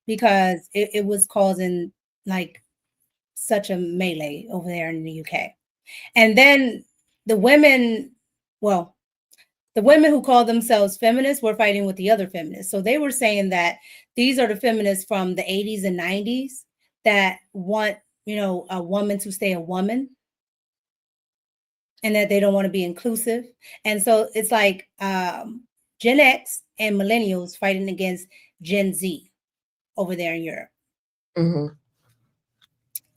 because it was causing like such a melee over there in the UK. And then the women who call themselves feminists were fighting with the other feminists. So they were saying that these are the feminists from the 80s and 90s that want, a woman to stay a woman and that they don't want to be inclusive. And so it's like Gen X and millennials fighting against Gen Z over there in Europe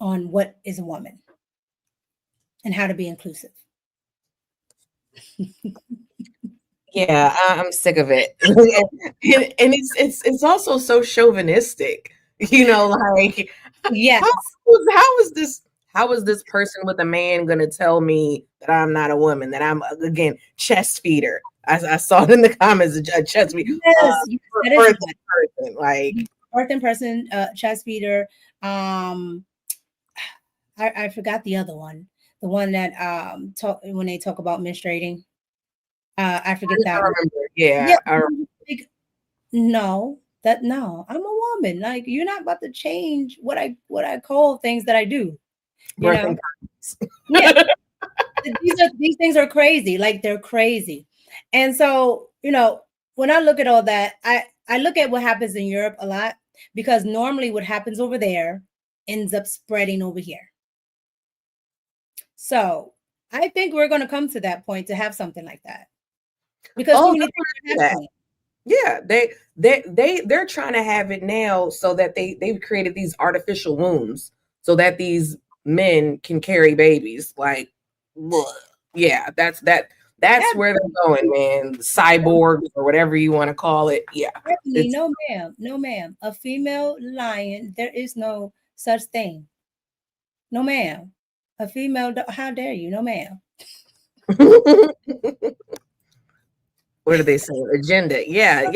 on what is a woman and how to be inclusive. Yeah, I'm sick of it. and it's also so chauvinistic, like yes. How is this person with a man gonna tell me that I'm not a woman, that I'm again chest feeder? I saw it in the comments, a chest feeder. Yes, person, like birthing person, chest feeder. I forgot the other one. The one that when they talk about menstruating. I forget that. Yeah. No, I'm a woman. Like, you're not about to change what I call things that I do. Yeah. These things are crazy. Like, they're crazy. And so, when I look at all that, I look at what happens in Europe a lot because normally what happens over there ends up spreading over here. So I think we're going to come to that point to have something like that. Because they're trying to have it now so that they've created these artificial wombs so that these men can carry babies. Like, yeah, that's where they're going, man. Cyborgs or whatever you want to call it. Yeah. No, ma'am. A female lion, there is no such thing. No, ma'am. A female, how dare you? No, ma'am. What do they say? Agenda. Yeah.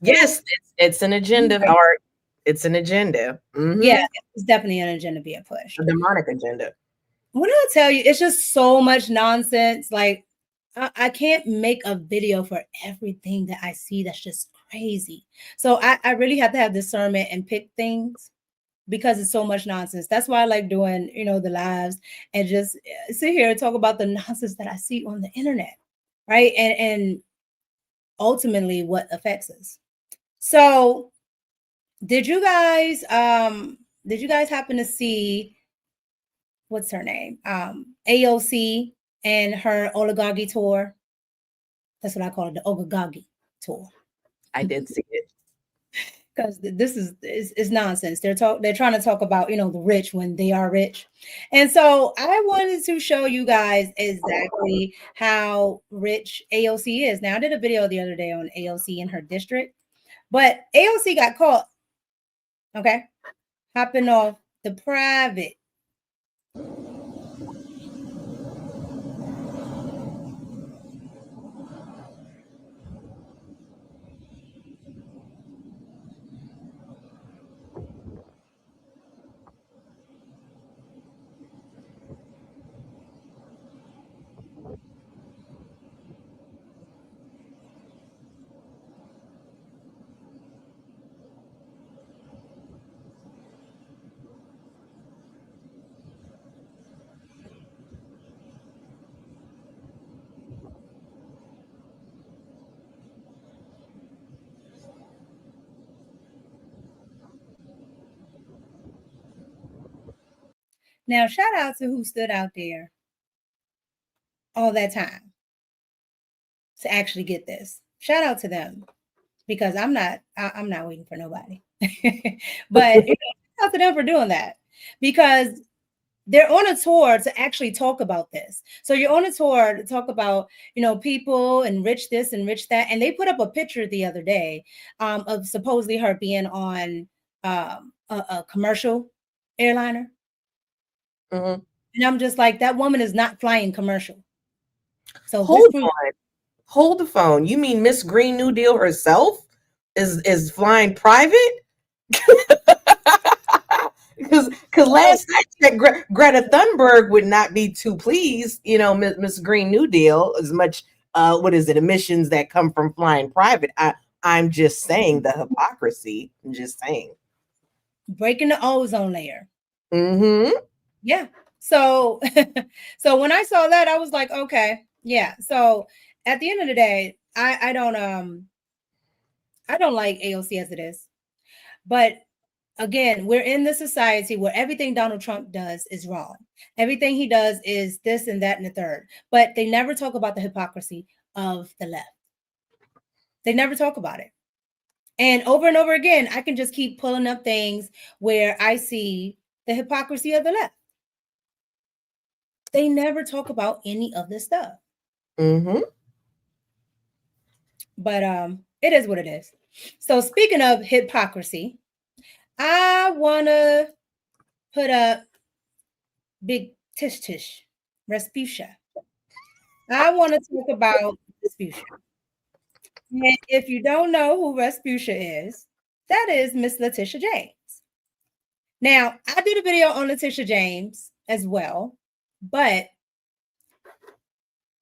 Yes, it's an agenda. Art. It's an agenda. Yeah, it's definitely an agenda being pushed. A demonic agenda. What I tell you, it's just so much nonsense. Like, I can't make a video for everything that I see that's just crazy. So I really have to have discernment and pick things because it's so much nonsense. That's why I like doing, the lives and just sit here and talk about the nonsense that I see on the internet, right? And ultimately what affects us. So did you guys happen to see what's her name? AOC and her oligarchy tour. That's what I call it, the oligarchy tour. I did see it. Because this is nonsense. They're trying to talk about, the rich when they are rich. And so I wanted to show you guys exactly how rich AOC is. Now, I did a video the other day on AOC in her district, but AOC got caught, okay, hopping off the private. Now, shout out to who stood out there all that time to actually get this. Shout out to them because I'm not waiting for nobody. But shout out to them for doing that because they're on a tour to actually talk about this. So you're on a tour to talk about, people and rich this and rich that. And they put up a picture the other day of supposedly her being on a commercial airliner. And I'm just like, that woman is not flying commercial. So hold the phone. You mean Miss Green New Deal herself is flying private? Because last I checked, Greta Thunberg would not be too pleased, Miss Green New Deal, as much emissions that come from flying private. I'm just saying the hypocrisy. I'm just saying. Breaking the ozone layer. Mm-hmm. Yeah. So when I saw that, I was like, okay, yeah. So at the end of the day, I don't like AOC as it is. But again, we're in the society where everything Donald Trump does is wrong. Everything he does is this and that and the third. But they never talk about the hypocrisy of the left. They never talk about it. And over again, I can just keep pulling up things where I see the hypocrisy of the left. They never talk about any of this stuff. Mm-hmm. But it is what it is. So speaking of hypocrisy, I want to put up Big Tish Respucia. I want to talk about Respucia. And if you don't know who Respucia is, that is Miss Leticia James. Now, I did a video on Leticia James as well, but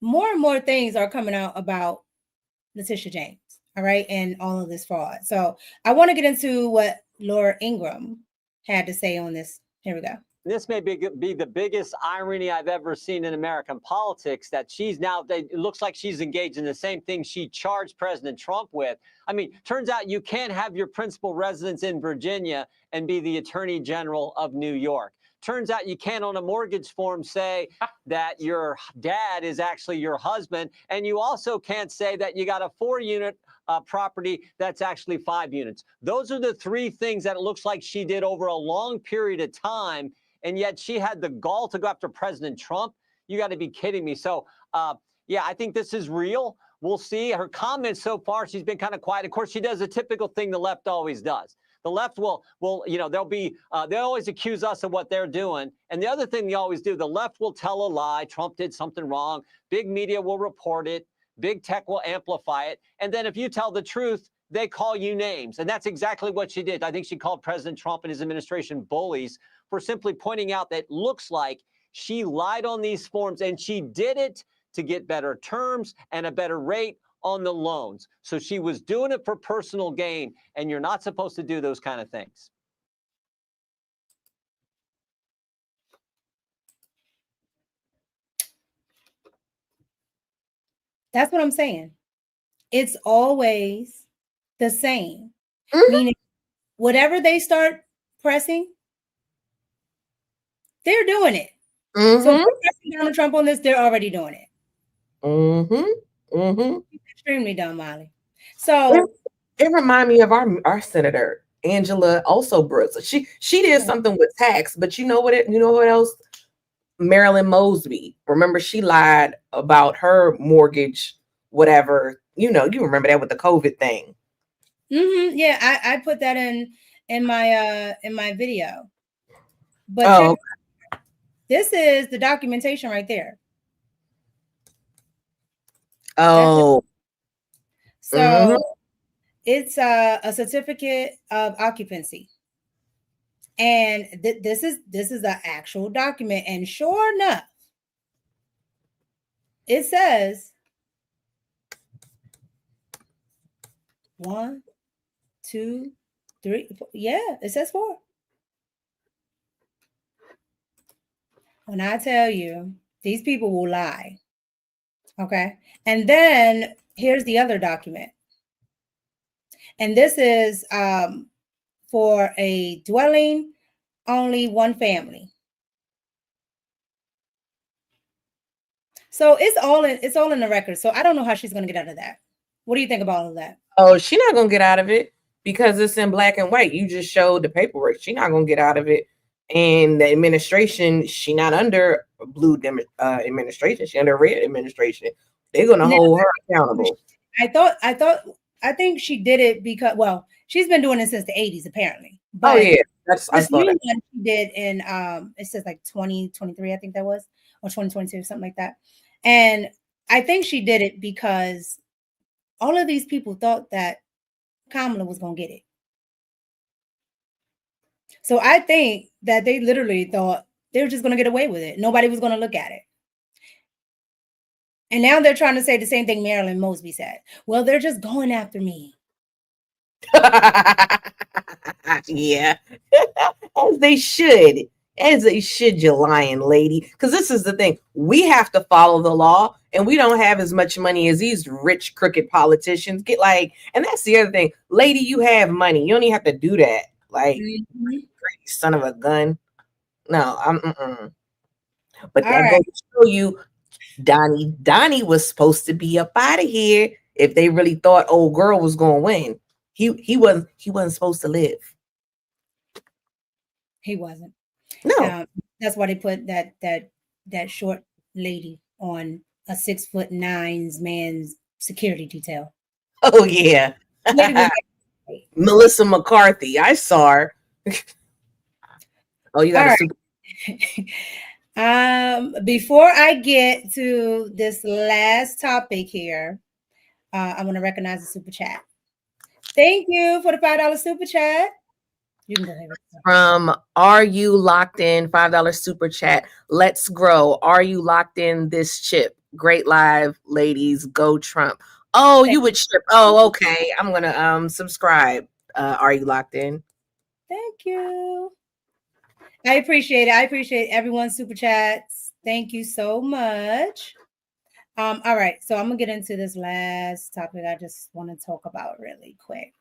more and more things are coming out about Leticia James, all right, and all of this fraud. So I want to get into what Laura Ingraham had to say on this. Here we go. This may be the biggest irony I've ever seen in American politics, that it looks like she's engaged in the same thing she charged President Trump with. I mean, turns out you can't have your principal residence in Virginia and be the Attorney General of New York. Turns out you can't on a mortgage form say that your dad is actually your husband. And you also can't say that you got a 4-unit property that's actually 5 units. Those are the 3 things that it looks like she did over a long period of time. And yet she had the gall to go after President Trump. You got to be kidding me. So, yeah, I think this is real. We'll see. Her comments so far, she's been kind of quiet. Of course, she does a typical thing the left always does. The left will they'll always accuse us of what they're doing. And the other thing they always do, the left will tell a lie. Trump did something wrong. Big media will report it. Big tech will amplify it. And then if you tell the truth, they call you names. And that's exactly what she did. I think she called President Trump and his administration bullies for simply pointing out that it looks like she lied on these forms, and she did it to get better terms and a better rate on the loans. So she was doing it for personal gain, and you're not supposed to do those kind of things. That's what I'm saying. It's always the same. Meaning, whatever they start pressing, they're doing it. So if they're pressing Donald Trump on this, they're already doing it. Extremely dumb, Molly. So it reminded me of our senator Angela also Brooks. She did something with tax, but you know what else? Marilyn Mosby. Remember, she lied about her mortgage, whatever. You remember that with the COVID thing. Yeah, I put that in my video. But this is the documentation right there. Oh. So it's a certificate of occupancy. And this is an actual document. And sure enough, it says 1, 2, 3. Yeah, it says 4. When I tell you, these people will lie. Okay. And then here's the other document. And this is for a dwelling, only 1 family. So it's all in the record. So I don't know how she's going to get out of that. What do you think about all of that? Oh, she's not going to get out of it because it's in black and white. You just showed the paperwork. She's not going to get out of it. And the administration, she not under blue administration. She under red administration. They're going to hold her accountable. I think she did it because, well, she's been doing it since the 80s, apparently. But yeah, I saw that. She did in, it says like 2023, I think that was, or 2022, something like that. And I think she did it because all of these people thought that Kamala was going to get it. So I think that they literally thought they were just going to get away with it. Nobody was going to look at it. And now they're trying to say the same thing Marilyn Mosby said. Well, they're just going after me. Yeah. As they should. As they should, you lying lady. Because this is the thing. We have to follow the law, and we don't have as much money as these rich, crooked politicians. And that's the other thing. Lady, you have money. You don't even have to do that. Like, son of a gun. No, But All that right. goes to show you, Donnie was supposed to be up out of here if they really thought old girl was gonna win. He wasn't supposed to live. He wasn't. No. That's why they put that short lady on a 6'9" man's security detail. Oh yeah. Melissa McCarthy. I saw her. Oh, you got All right. Before I get to this last topic here, I want to recognize the super chat. Thank you for the $5 super chat. You can go ahead. From Are You Locked In? $5 super chat. Let's grow. Are you locked in this chip? Great live, ladies. Go Trump. Oh, you would ship. Oh, okay. I'm gonna subscribe. Are you locked in? Thank you. I appreciate it. I appreciate everyone's super chats. Thank you so much. All right, so I'm gonna get into this last topic I just want to talk about really quick.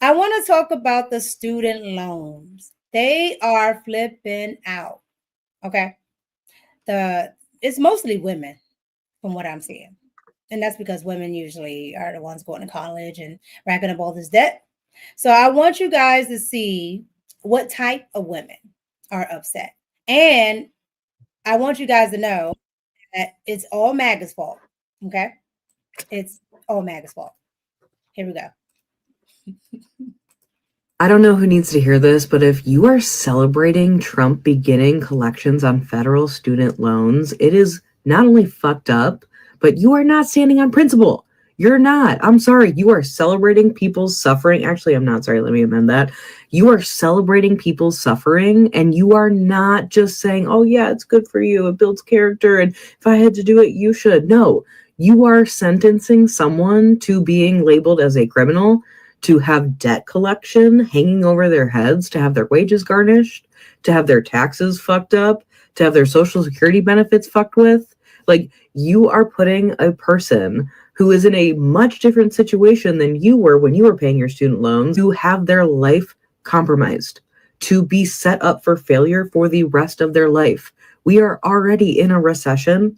I want to talk about the student loans. They are flipping out. Okay. It's mostly women from what I'm seeing. And that's because women usually are the ones going to college and racking up all this debt. So I want you guys to see what type of women are upset. And I want you guys to know that it's all MAGA's fault. Okay. It's all MAGA's fault. Here we go. I don't know who needs to hear this, but if you are celebrating Trump beginning collections on federal student loans, it is not only fucked up, but you are not standing on principle. You're not. I'm sorry. You are celebrating people's suffering. Actually, I'm not sorry. Let me amend that. You are celebrating people's suffering, and you are not just saying, oh, yeah, it's good for you. It builds character. And if I had to do it, you should. No, you are sentencing someone to being labeled as a criminal, to have debt collection hanging over their heads, to have their wages garnished, to have their taxes fucked up, to have their social security benefits fucked with. Like, you are putting a person who is in a much different situation than you were when you were paying your student loans to have their life compromised, to be set up for failure for the rest of their life. We are already in a recession.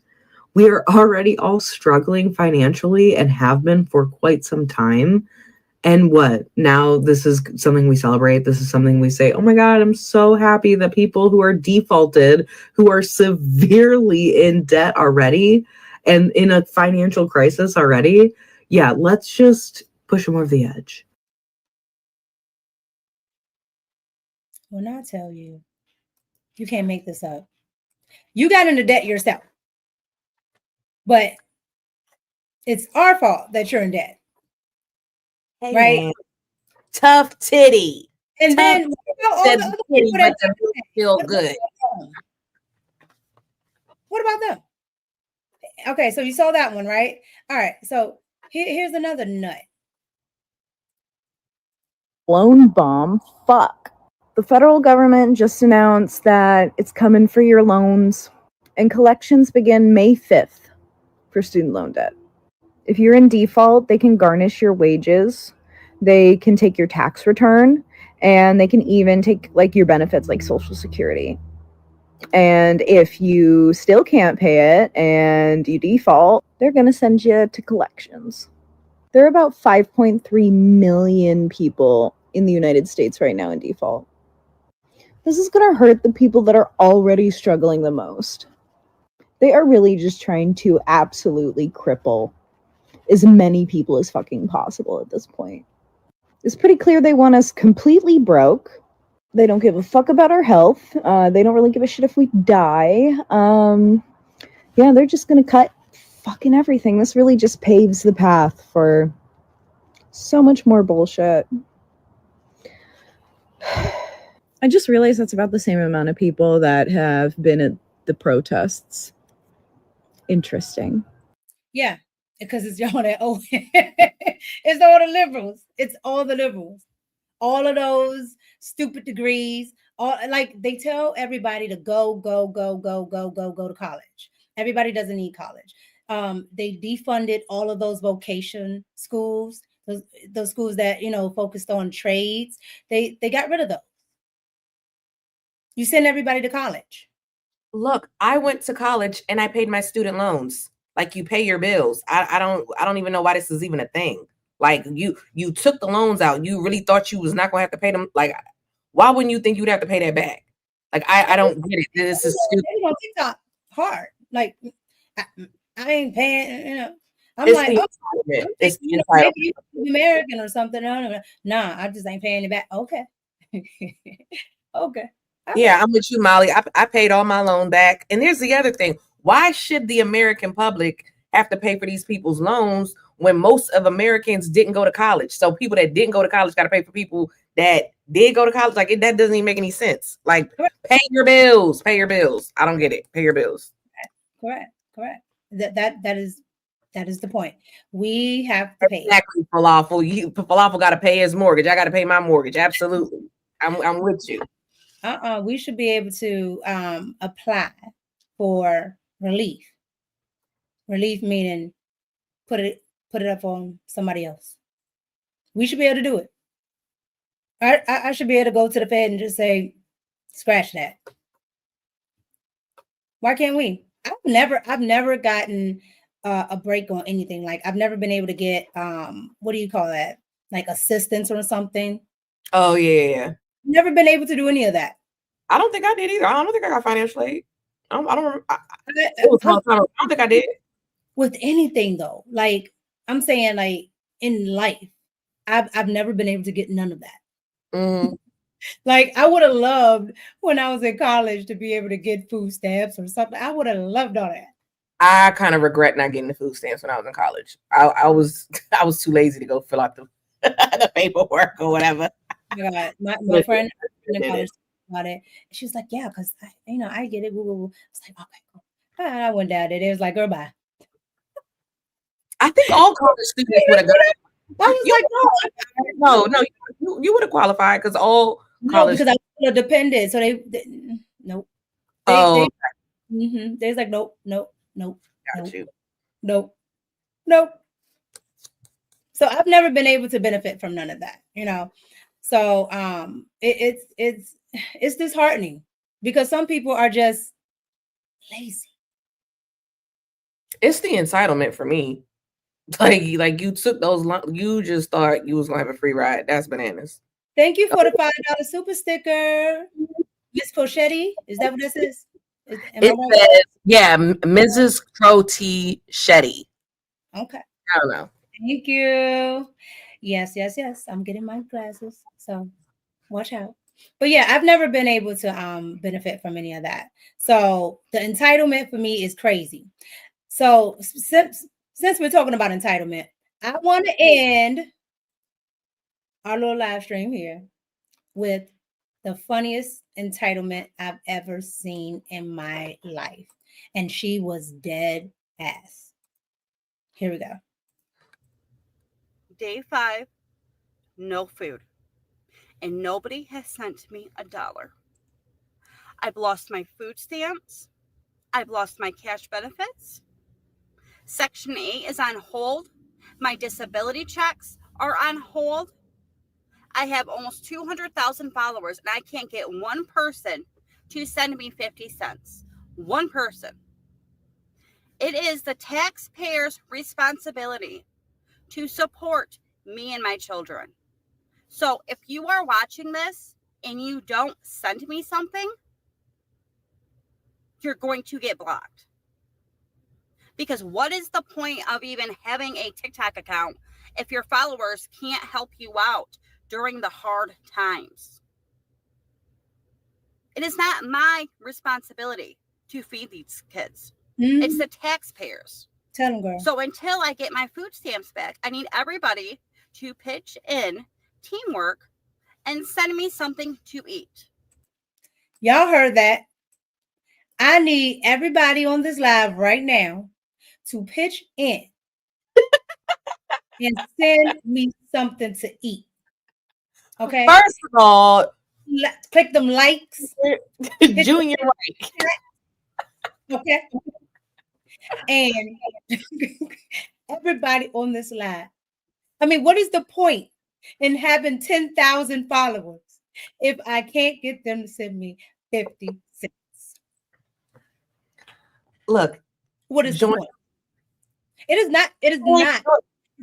We are already all struggling financially and have been for quite some time. And what? Now this is something we celebrate. This is something we say, oh my God, I'm so happy that people who are defaulted, who are severely in debt already and in a financial crisis already, yeah, let's just push them over the edge. When I tell you, you can't make this up. You got into debt yourself. But it's our fault that you're in debt. Hey, right? Man. Tough titty. And Tough then what about all the other people that feel good. What about them? Okay, so you saw that one, right? All right, so here's another nut. Loan bomb. Fuck. The federal government just announced that it's coming for your loans, and collections begin May 5th for student loan debt. If you're in default, they can garnish your wages, they can take your tax return, and they can even take like your benefits like Social Security. And if you still can't pay it and you default, they're going to send you to collections. There are about 5.3 million people in the United States right now in default. This is going to hurt the people that are already struggling the most. They are really just trying to absolutely cripple as many people as fucking possible at this point. It's pretty clear they want us completely broke. They don't give a fuck about our health. They don't really give a shit if we die. Yeah, they're just going to cut fucking everything. This really just paves the path for so much more bullshit. I just realized that's about the same amount of people that have been at the protests. Interesting. Yeah, because it's y'all that oh, it's all the liberals. It's all the liberals. All of those stupid degrees. All like they tell everybody to go to college. Everybody doesn't need college. They defunded all of those vocation schools, those schools that focused on trades. They got rid of those. You send everybody to college. Look, I went to college and I paid my student loans. Like you pay your bills. I don't even know why this is even a thing. Like you took the loans out. You really thought you was not gonna have to pay them. Like, why wouldn't you think you'd have to pay that back? Like I don't get it. This is stupid. On TikTok hard. Like I ain't paying. I'm It's like, the oh, entitlement. It's the maybe entitlement. you're American or something. Nah, I just ain't paying it back. Okay. Okay. Yeah, I'm with you, Molly. I paid all my loan back. And here's the other thing. Why should the American public have to pay for these people's loans when most of Americans didn't go to college? So people that didn't go to college got to pay for people that did go to college. Like that doesn't even make any sense. Like pay your bills. Pay your bills. I don't get it. Pay your bills. Correct. That is the point. We have to pay. Exactly, falafel. Falafel got to pay his mortgage. I got to pay my mortgage. Absolutely. I'm with you. We should be able to apply for relief. Relief meaning put it up on somebody else. We should be able to do it. I should be able to go to the Fed and just say, scratch that. Why can't we? I've never gotten a break on anything. Like I've never been able to get what do you call that? Like assistance or something. Oh yeah. Never been able to do any of that. I don't think I did either. I don't think I got financial aid. I don't remember. It was a long time ago. I don't think I did. With anything though, like I'm saying, like in life, I've never been able to get none of that. Mm-hmm. Like I would have loved when I was in college to be able to get food stamps or something. I would have loved all that. I kind of regret not getting the food stamps when I was in college. I was too lazy to go fill out the paperwork or whatever. My friend in college about it. She was like, "Yeah, because I get it." I was like, "Okay, cool." I went down there. It was like, "Girl, bye." I think all college students would have gone. I was like, no, you would have qualified because all college. Because I was a dependent, so they nope. They was like, nope. Got you. Nope. So I've never been able to benefit from none of that, So it's disheartening because some people are just lazy. It's the entitlement for me. Like you took those. You just thought you was gonna have a free ride. That's bananas. Thank you for the $5 super sticker, Miss Pochetti. Is that what this is? It says, yeah, Mrs. Crotty Shetty. Okay. I don't know. Thank you. Yes. I'm getting my glasses, so watch out. But yeah, I've never been able to benefit from any of that. So the entitlement for me is crazy. So since we're talking about entitlement, I want to end our little live stream here with the funniest entitlement I've ever seen in my life. And she was dead ass. Here we go. Day 5, no food. And nobody has sent me $1. I've lost my food stamps. I've lost my cash benefits. Section 8 is on hold. My disability checks are on hold. I have almost 200,000 followers, and I can't get one person to send me 50 cents. One person. It is the taxpayer's responsibility to support me and my children. So if you are watching this and you don't send me something, you're going to get blocked. Because what is the point of even having a TikTok account if your followers can't help you out during the hard times? It is not my responsibility to feed these kids. It's the taxpayers. Tell them, girl. So until I get my food stamps back, I need everybody to pitch in teamwork and send me something to eat. Y'all heard that. I need everybody on this live right now to pitch in and send me something to eat. Okay. First of all, click them likes. Junior right. Okay. And everybody on this live. I mean, what is the point in having 10,000 followers if I can't get them to send me 50 cents? Look, what is the point? It is not.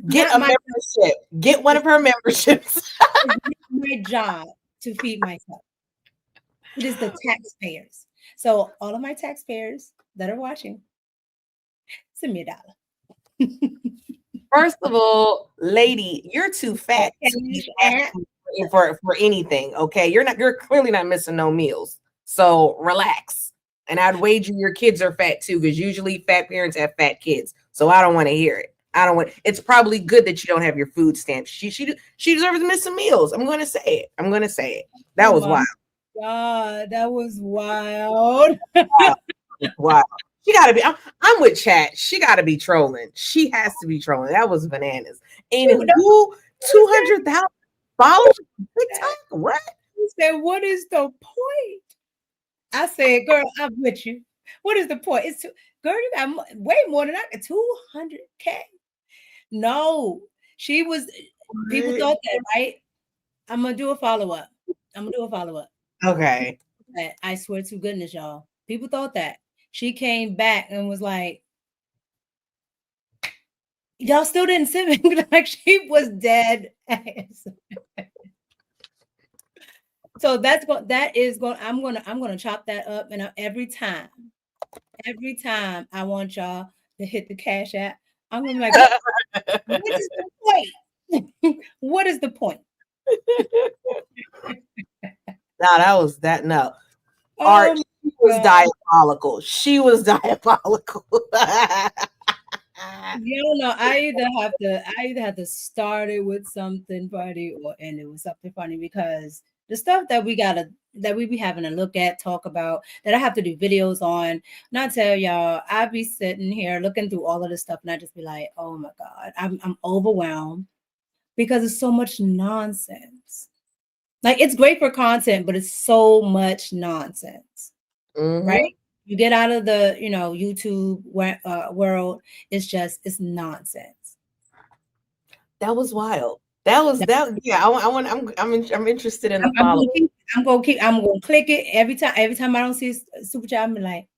Get a membership. Get one of her memberships. It's not my job to feed myself. It is the taxpayers. So all of my taxpayers that are watching, send me $1. First of all, lady, you're too fat to be asking for anything. Okay, you're clearly not missing no meals. So relax. And I'd wager your kids are fat too, because usually fat parents have fat kids. So I don't want to hear it. It's probably good that you don't have your food stamps. She deserves to miss some meals. I'm gonna say it. That was wild. God, that was wild. Wow. She gotta be. I'm with chat. She gotta be trolling. She has to be trolling. That was bananas. And who 200,000 followers on TikTok? What? He said, "What is the point?" I said, "Girl, I'm with you. What is the point? It's girl, you got way more than that. 200K. No, she was. People thought that, right? I'm gonna do a follow up. Okay. I swear to goodness, y'all. People thought that. She came back and was like, y'all still didn't send me. Like she was dead ass. So I'm gonna chop that up, and every time I want y'all to hit the Cash App, I'm gonna be like, what is the point? What is the point? No. Art, she was diabolical. She was diabolical. You don't know. I either have to start it with something funny or end it with something funny, because the stuff that we be having to look at, talk about, that I have to do videos on. Not tell y'all, I be sitting here looking through all of this stuff, and I just be like, oh my God, I'm overwhelmed because it's so much nonsense. Like it's great for content, but it's so much nonsense, right? You get out of the YouTube world, it's nonsense. That was wild. Yeah. I'm interested in the follow. I'm gonna click it every time I don't see a super chat. I'm like,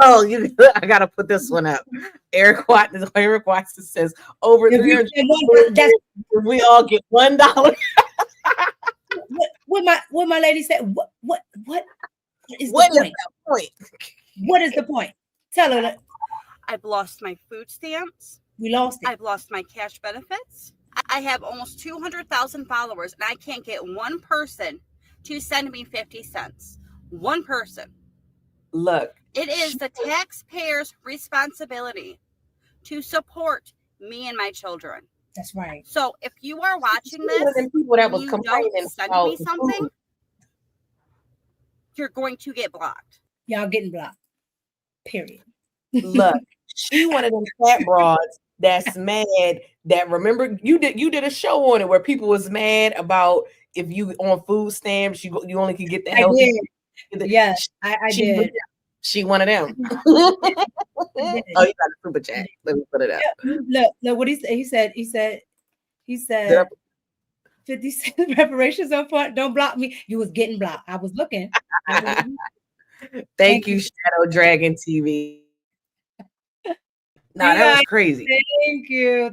oh, I gotta put this one up. Eric Watson says over 300. We all get $1. What my lady said. What is the point? What is the point? Tell her that. I've lost my food stamps. We lost it. I've lost my cash benefits. I have almost 200,000 followers, and I can't get one person to send me 50 cents. One person. Look. It is the taxpayers' responsibility to support me and my children. That's right. So if you are watching this and you don't send me something, you're going to get blocked. Y'all getting blocked. Period. Look, she one of them fat broads that's mad that, remember you did a show on it where people was mad about if you on food stamps, you only can get the healthy. Yes, I did. She one of them. Oh, you got a super chat. Let me put it up. Look what he said. He said 50 cent reparations up front. Don't block me. You was getting blocked. I was looking. Thank you, Shadow Dragon TV. Nah, that was crazy.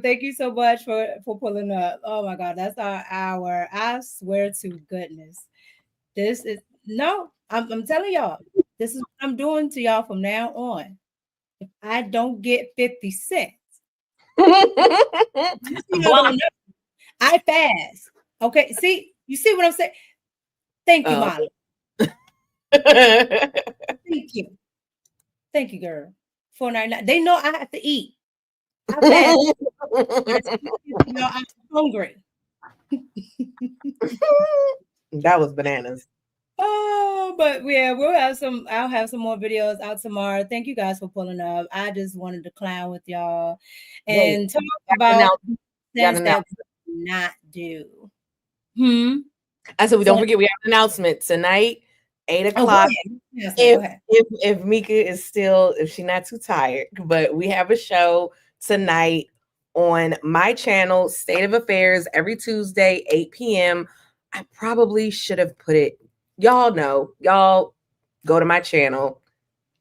Thank you so much for pulling up. Oh my God, that's our hour. I swear to goodness, this is I'm telling y'all, this is what I'm doing to y'all from now on. If I don't get 50 cents, I fast. Okay, you see what I'm saying? Thank you, Molly. Thank you, girl. $4.99. They know I have to eat. I bet. I'm hungry. That was bananas. Oh, but yeah, I'll have some more videos out tomorrow. Thank you guys for pulling up. I just wanted to clown with y'all and talk about things that we not do. I said, don't forget, we have an announcement tonight, 8:00. Yes, go ahead. If Mika is still, if she's not too tired, but we have a show tonight on my channel, State of Affairs, every Tuesday, 8 p.m. I probably should have put it. Y'all know, y'all go to my channel,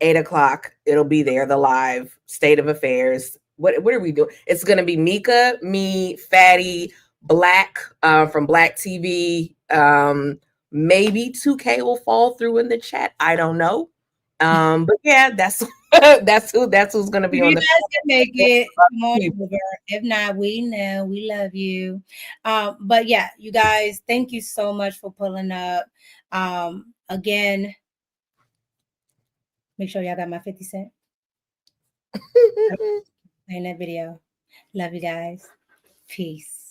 8:00. It'll be there, the live State of Affairs. What are we doing? It's gonna be Mika, me, Fatty, Black from Black TV. Maybe 2K will fall through in the chat. I don't know. But yeah, that's that's who's gonna be If on you the guys can make it, come on over. If not, we know we love you. But yeah, you guys, thank you so much for pulling up. Again, make sure y'all got my 50 cent in that video. Love you guys. Peace.